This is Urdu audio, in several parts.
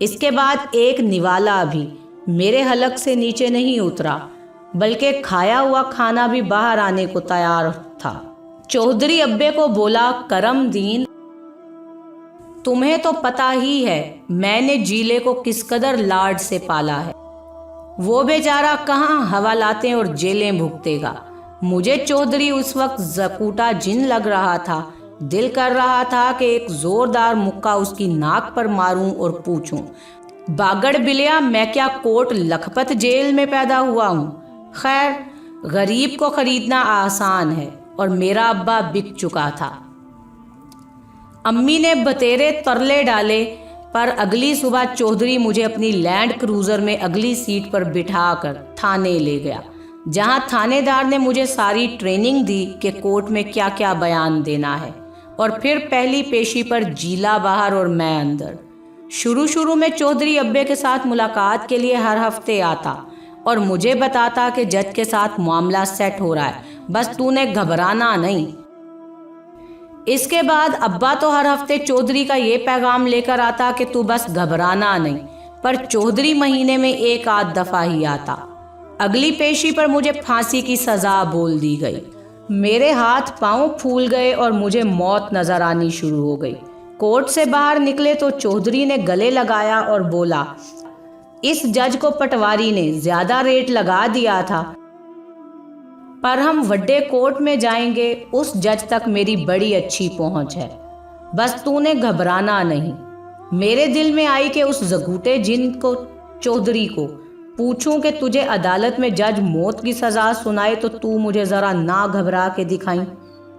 اس کے بعد ایک نوالا بھی میرے حلق سے نیچے نہیں اترا، بلکہ کھایا ہوا کھانا بھی باہر آنے کو تیار تھا۔ چودھری ابے کو بولا، کرم دین، تمہیں تو پتہ ہی ہے میں نے جیلے کو کس قدر لاڈ سے پالا ہے، وہ بیچارہ کہاں حوالاتیں اور جیلیں بھگتے گا۔ مجھے چودھری اس وقت زکوٹا جن لگ رہا تھا، دل کر رہا تھا کہ ایک زوردار مکہ اس کی ناک پر ماروں اور پوچھوں، باگڑ بلیا، میں کیا کوٹ لکھپت جیل میں پیدا ہوا ہوں؟ خیر، غریب کو خریدنا آسان ہے، اور میرا ابا بک چکا تھا۔ امی نے بتیرے ترلے ڈالے، پر اگلی صبح چودھری مجھے اپنی لینڈ کروزر میں اگلی سیٹ پر بٹھا کر تھانے لے گیا، جہاں تھانے دار نے مجھے ساری ٹریننگ دی کہ کورٹ میں کیا کیا بیان دینا ہے، اور پھر پہلی پیشی پر جیلا باہر اور میں اندر۔ شروع میں چودھری ابے کے ساتھ ملاقات کے لیے ہر ہفتے آتا اور مجھے بتاتا کہ جج کے ساتھ معاملہ سیٹ ہو رہا ہے، بس تو نے گھبرانا نہیں۔ اس کے بعد ابا تو ہر ہفتے چودھری کا یہ پیغام لے کر آتا کہ تو بس گھبرانا نہیں، پر چودھری مہینے میں ایک آدھ دفعہ ہی آتا۔ اگلی پیشی پر مجھے پھانسی کی سزا بول دی گئی۔ میرے ہاتھ پاؤں پھول گئے اور مجھے موت نظر آنی شروع ہو گئی۔ کورٹ سے باہر نکلے تو چودھری نے گلے لگایا اور بولا، اس جج کو پٹواری نے زیادہ ریٹ لگا دیا تھا، پر ہم وڈے کورٹ میں جائیں گے، اس جج تک میری بڑی اچھی پہنچ ہے، بس تو نے گھبرانا نہیں۔ میرے دل میں آئی کہ اس زگوٹے جن کو چودھری کو پوچھوں کہ تجھے عدالت میں جج موت کی سزا سنائے تو مجھے ذرا نہ گھبرا کے دکھائیں،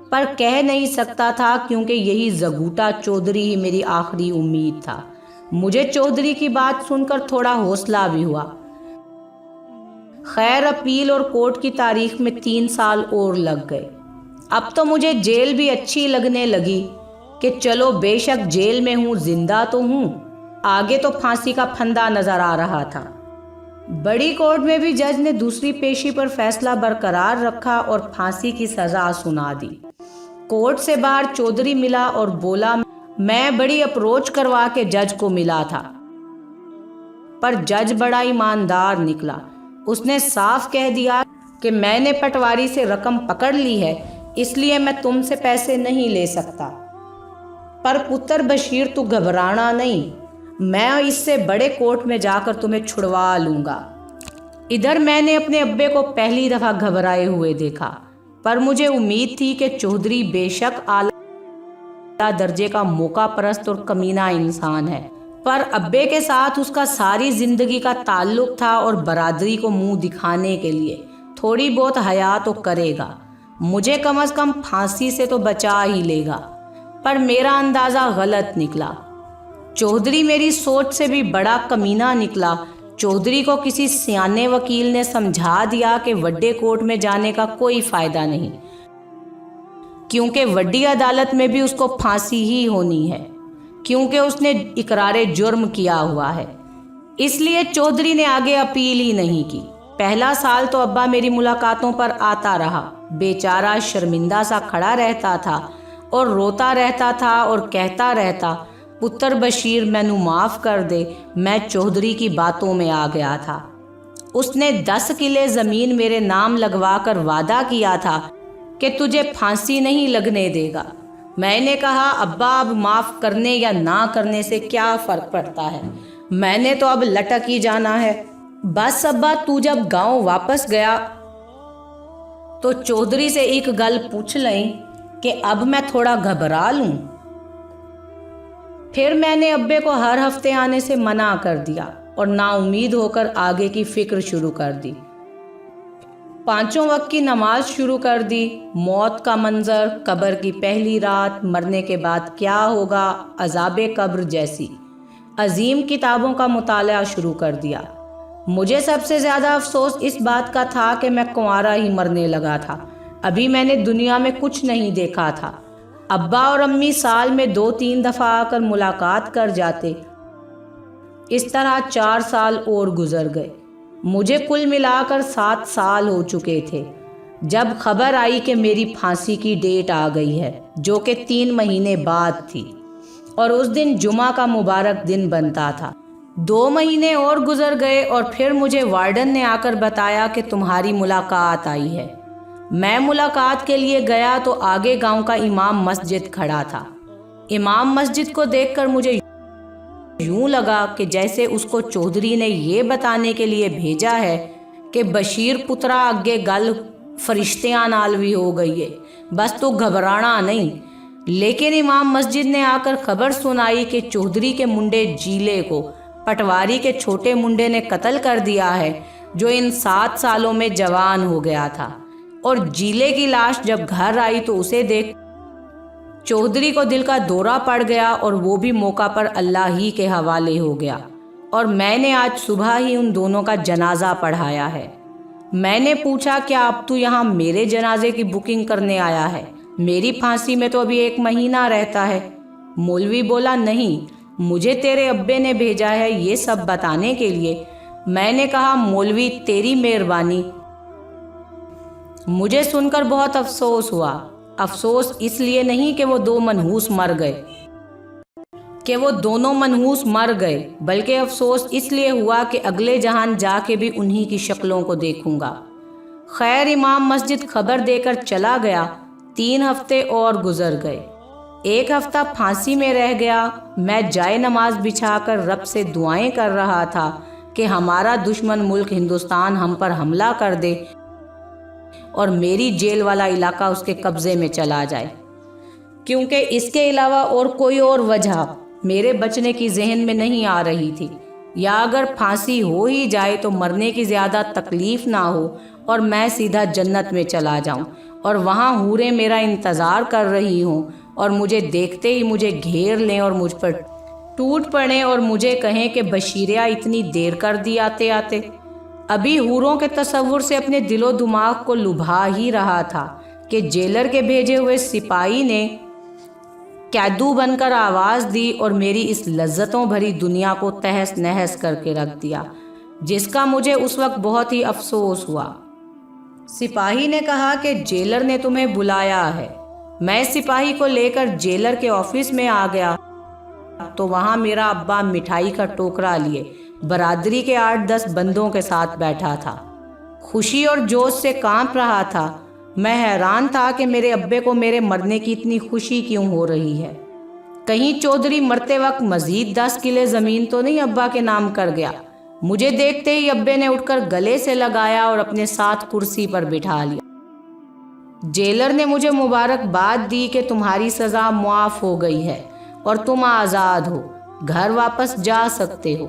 پر کہہ نہیں سکتا تھا کیونکہ یہی زگوٹا چودھری ہی میری آخری امید تھا۔ مجھے چودھری کی بات سن کر تھوڑا حوصلہ بھی ہوا۔ خیر، اپیل اور کورٹ کی تاریخ میں 3 سال اور لگ گئے۔ اب تو مجھے جیل بھی اچھی لگنے لگی کہ چلو بے شک جیل میں ہوں، زندہ تو ہوں، آگے تو پھانسی کا پھندا نظر آ رہا تھا۔ بڑی کورٹ میں بھی جج نے دوسری پیشی پر فیصلہ برقرار رکھا اور پھانسی کی سزا سنا دی۔ کورٹ سے باہر چودھری ملا اور بولا، میں بڑی اپروچ کروا کے جج کو ملا تھا، پر جج بڑا ایماندار نکلا۔ اس نے صاف کہہ دیا کہ میں نے پٹواری سے رقم پکڑ لی ہے، اس لیے میں تم سے پیسے نہیں لے سکتا، پر پتر بشیر تو گھبرانا نہیں، میں اس سے بڑے کورٹ میں جا کر تمہیں چھڑوا لوں گا۔ ادھر میں نے اپنے ابے کو پہلی دفعہ گھبرائے ہوئے دیکھا، پر مجھے امید تھی کہ چودھری بے شک اعلیٰ درجے کا موقع پرست اور کمینہ انسان ہے، پر ابے کے ساتھ اس کا ساری زندگی کا تعلق تھا اور برادری کو منہ دکھانے کے لیے تھوڑی بہت حیا تو کرے گا، مجھے کم از کم پھانسی سے تو بچا ہی لے گا۔ پر میرا اندازہ غلط نکلا۔ چودھری میری سوچ سے بھی بڑا کمینہ نکلا۔ چودھری کو کسی سیانے وکیل نے سمجھا دیا کہ وڈے کورٹ میں جانے کا کوئی فائدہ نہیں، کیونکہ وڈی عدالت میں بھی اس کو پھانسی ہی ہونی ہے، کیونکہ اس نے اقرار جرم کیا ہوا ہے۔ اس لیے چودھری نے آگے اپیل ہی نہیں کی۔ پہلا سال تو ابا میری ملاقاتوں پر آتا رہا، بیچارہ شرمندہ سا کھڑا رہتا تھا اور روتا رہتا تھا اور کہتا رہتا، پتر بشیر مینوں معاف کر دے، میں چودھری کی باتوں میں آ گیا تھا۔ اس نے 10 کلے زمین میرے نام لگوا کر وعدہ کیا تھا کہ تجھے پھانسی نہیں لگنے دے گا۔ میں نے کہا، ابا اب معاف کرنے یا نہ کرنے سے کیا فرق پڑتا ہے، میں نے تو اب لٹک ہی جانا ہے۔ بس ابا، تو جب گاؤں واپس گیا تو چودھری سے ایک گل پوچھ لیں کہ اب میں تھوڑا گھبرا لوں۔ پھر میں نے ابے کو ہر ہفتے آنے سے منع کر دیا اور نا امید ہو کر آگے کی فکر شروع کر دی۔ 5 وقت کی نماز شروع کر دی، موت کا منظر، قبر کی پہلی رات، مرنے کے بعد کیا ہوگا، عذاب قبر جیسی عظیم کتابوں کا مطالعہ شروع کر دیا۔ مجھے سب سے زیادہ افسوس اس بات کا تھا کہ میں کنوارا ہی مرنے لگا تھا، ابھی میں نے دنیا میں کچھ نہیں دیکھا تھا۔ ابا اور امی سال میں 2-3 دفعہ آ کر ملاقات کر جاتے۔ اس طرح 4 سال اور گزر گئے۔ مجھے کل ملا کر 7 سال ہو چکے تھے جب خبر آئی کہ میری پھانسی کی ڈیٹ آ گئی ہے، جو کہ 3 مہینے بعد تھی، اور اس دن جمعہ کا مبارک دن بنتا تھا۔ 2 مہینے اور گزر گئے اور پھر مجھے وارڈن نے آ کر بتایا کہ تمہاری ملاقات آئی ہے۔ میں ملاقات کے لیے گیا تو آگے گاؤں کا امام مسجد کھڑا تھا۔ امام مسجد کو دیکھ کر مجھے یوں لگا کہ جیسے اس کو چودھری نے یہ بتانے کے لیے بھیجا ہے کہ بشیر پترا اگے گل فرشتیاں نالوی ہو گئی ہے، بس تو گھبرانا نہیں۔ لیکن امام مسجد نے آ کر خبر سنائی کہ چودھری کے منڈے جیلے کو پٹواری کے چھوٹے منڈے نے قتل کر دیا ہے، جو ان 7 سالوں میں جوان ہو گیا تھا۔ اور جیلے کی لاش جب گھر آئی تو اسے دیکھ چودھری کو دل کا دورہ پڑ گیا اور وہ بھی موقع پر اللہ ہی کے حوالے ہو گیا، اور میں نے آج صبح ہی ان دونوں کا جنازہ پڑھایا ہے۔ میں نے پوچھا کیا اب تو یہاں میرے جنازے کی بکنگ کرنے آیا ہے؟ میری پھانسی میں تو ابھی 1 مہینہ رہتا ہے۔ مولوی بولا نہیں، مجھے تیرے ابے نے بھیجا ہے یہ سب بتانے کے لیے۔ میں نے کہا مولوی تیری مہربانی۔ مجھے سن کر بہت افسوس ہوا۔ افسوس اس لیے نہیں کہ وہ 2 منحوس مر گئے، بلکہ افسوس اس لیے ہوا کہ اگلے جہان جا کے بھی انہی کی شکلوں کو دیکھوں گا۔ خیر امام مسجد خبر دے کر چلا گیا۔ 3 ہفتے اور گزر گئے۔ 1 ہفتہ پھانسی میں رہ گیا۔ میں جائے نماز بچھا کر رب سے دعائیں کر رہا تھا کہ ہمارا دشمن ملک ہندوستان ہم پر حملہ کر دے اور میری جیل والا علاقہ اس کے قبضے میں چلا جائے، کیونکہ اس کے علاوہ اور کوئی اور وجہ میرے بچنے کی ذہن میں نہیں آ رہی تھی، یا اگر پھانسی ہو ہی جائے تو مرنے کی زیادہ تکلیف نہ ہو اور میں سیدھا جنت میں چلا جاؤں اور وہاں حوریں میرا انتظار کر رہی ہوں اور مجھے دیکھتے ہی مجھے گھیر لیں اور مجھ پر ٹوٹ پڑیں اور مجھے کہیں کہ بشیریا اتنی دیر کر دی آتے آتے۔ ابھی حوروں کے تصور سے اپنے دل و دماغ کو لبھا ہی رہا تھا کہ جیلر کے بھیجے ہوئے سپاہی نے قیدو بن کر آواز دی اور میری اس لذتوں بھری دنیا کو تہس نہس کر کے رکھ دیا، جس کا مجھے اس وقت بہت ہی افسوس ہوا۔ سپاہی نے کہا کہ جیلر نے تمہیں بلایا ہے۔ میں سپاہی کو لے کر جیلر کے آفس میں آ گیا تو وہاں میرا ابا مٹھائی کا ٹوکرا لیے برادری کے 8-10 بندوں کے ساتھ بیٹھا تھا، خوشی اور جوش سے کانپ رہا تھا۔ میں حیران تھا کہ میرے ابے کو میرے مرنے کی اتنی خوشی کیوں ہو رہی ہے۔ کہیں چودھری مرتے وقت مزید 10 کلے زمین تو نہیں ابا کے نام کر گیا؟ مجھے دیکھتے ہی ابے نے اٹھ کر گلے سے لگایا اور اپنے ساتھ کرسی پر بٹھا لیا۔ جیلر نے مجھے مبارکباد دی کہ تمہاری سزا معاف ہو گئی ہے اور تم آزاد ہو، گھر واپس جا سکتے ہو۔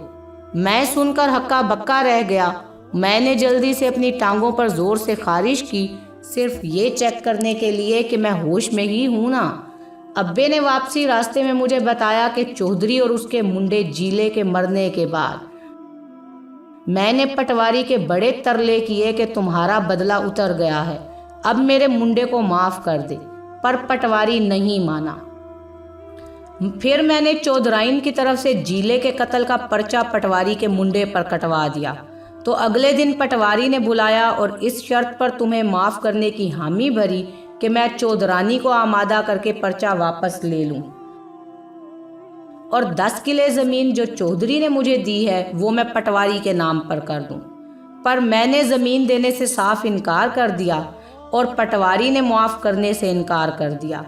میں سن کر ہکا بکا رہ گیا۔ میں نے جلدی سے اپنی ٹانگوں پر زور سے خارش کی، صرف یہ چیک کرنے کے لیے کہ میں ہوش میں ہی ہوں نا۔ ابے نے واپسی راستے میں مجھے بتایا کہ چودھری اور اس کے منڈے جیلے کے مرنے کے بعد میں نے پٹواری کے بڑے ترلے کیے کہ تمہارا بدلہ اتر گیا ہے، اب میرے منڈے کو معاف کر دے، پر پٹواری نہیں مانا۔ پھر میں نے چودھرائن کی طرف سے جیلے کے قتل کا پرچہ پٹواری کے منڈے پر کٹوا دیا، تو اگلے دن پٹواری نے بلایا اور اس شرط پر تمہیں معاف کرنے کی حامی بھری کہ میں چودھرانی کو آمادہ کر کے پرچہ واپس لے لوں اور 10 کلے زمین جو چودھری نے مجھے دی ہے وہ میں پٹواری کے نام پر کر دوں۔ پر میں نے زمین دینے سے صاف انکار کر دیا اور پٹواری نے معاف کرنے سے انکار کر دیا۔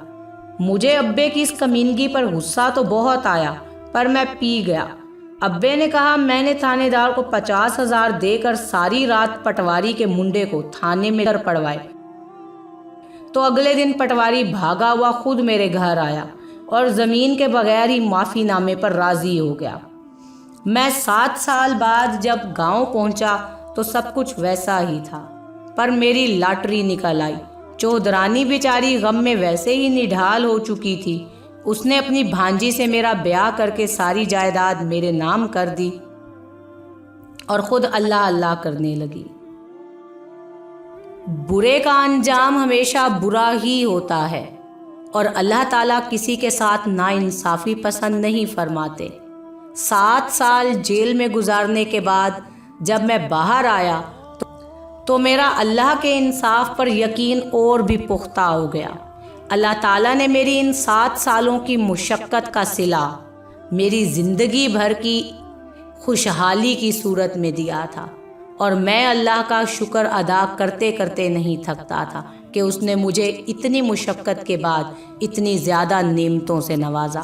مجھے ابے کی اس کمینگی پر غصہ تو بہت آیا، پر میں پی گیا۔ ابے نے کہا میں نے تھانے دار کو 50,000 دے کر ساری رات پٹواری کے منڈے کو تھانے میں کر پڑوائے، تو اگلے دن پٹواری بھاگا ہوا خود میرے گھر آیا اور زمین کے بغیر ہی معافی نامے پر راضی ہو گیا۔ میں 7 سال بعد جب گاؤں پہنچا تو سب کچھ ویسا ہی تھا، پر میری لاٹری نکل آئی۔ چودھرانی بیچاری غم میں ویسے ہی نڈھال ہو چکی تھی، اس نے اپنی بھانجی سے میرا بیاہ کر کے ساری جائیداد میرے نام کر دی اور خود اللہ اللہ کرنے لگی۔ برے کا انجام ہمیشہ برا ہی ہوتا ہے اور اللہ تعالیٰ کسی کے ساتھ ناانصافی پسند نہیں فرماتے۔ 7 سال جیل میں گزارنے کے بعد جب میں باہر آیا تو میرا اللہ کے انصاف پر یقین اور بھی پختہ ہو گیا۔ اللہ تعالیٰ نے میری ان 7 سالوں کی مشقت کا صلہ میری زندگی بھر کی خوشحالی کی صورت میں دیا تھا، اور میں اللہ کا شکر ادا کرتے کرتے نہیں تھکتا تھا کہ اس نے مجھے اتنی مشقت کے بعد اتنی زیادہ نعمتوں سے نوازا۔